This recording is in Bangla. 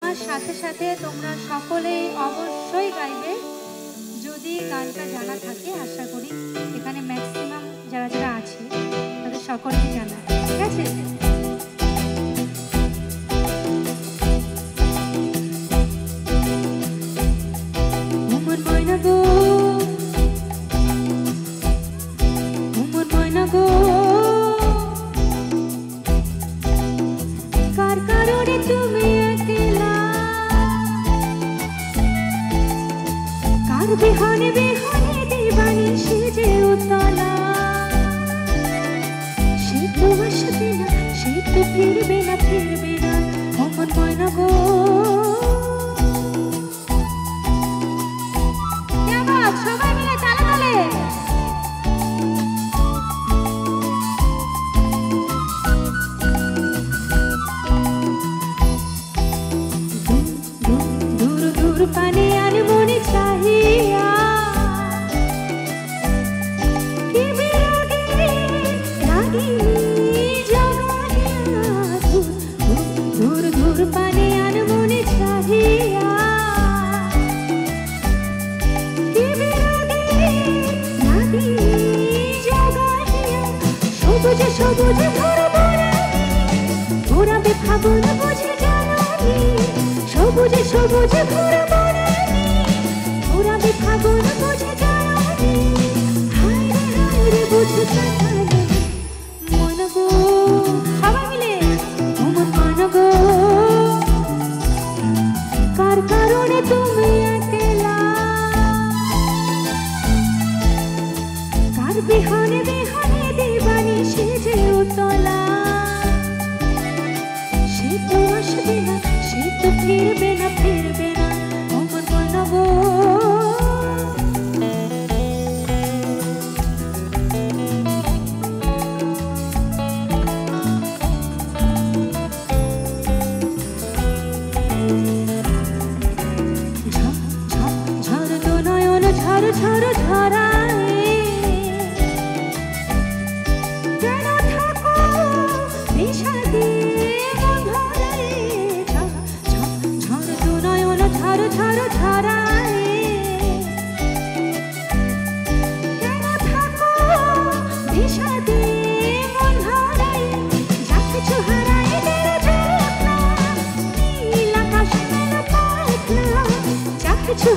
আমার সাথে সাথে তোমরা সকলেই অবশ্যই গাইবে। যদি গানটা জানা থাকে, আশা করি এখানে ম্যাক্সিমাম যারা যারা আছে তাদের সকলেই জানা, ঠিক আছে? বিহানে বিহানে দিবানি সেজে উতলা, সে তো আসবে না, সে তো ফিরবে না, ফিরবে না অমন ময়না গো। সবাই মিলে তালে তালে দূর দূর পানে আর মনে চাহিয়া কি বিরাগে রাগিনী জগাইয়া, দূর দূর পানে আর মনে চাহিয়া কি বিরাগে রাগিনী জগাইয়া, সবুজ সবুজ ঘর বরানি ঘোরাবে ফাগুন বুঝে জানানি, সবুজ সবুজ ঘর বরানি ঘোরাবে ফাগুন বুঝে জানানি, হায় রে হায় রে বুঝে জানানি মন গো। সবাই মিলে অমন মন গো, কার কারণে তুমি একলা, কার বিহানে বিহানে দিবানি সেজে উতলা, সে তো আসবে না, সে তো ফিরবে না, ফিরবে না অমন মন গো। ঝড় তো নয়ন ঝড় ঝড় ঝরায়, কেন থাকো বিষাদে অন্ধকারে, ঝড় তো নয়ন ঝড় ঝড় ঝরায়, কেন থাকো বিষাদে অন্ধকারে, যা কিছু হারায় তেরো ঝলকনা, নীল আকাশ মেলো পাখনা, যা কিছু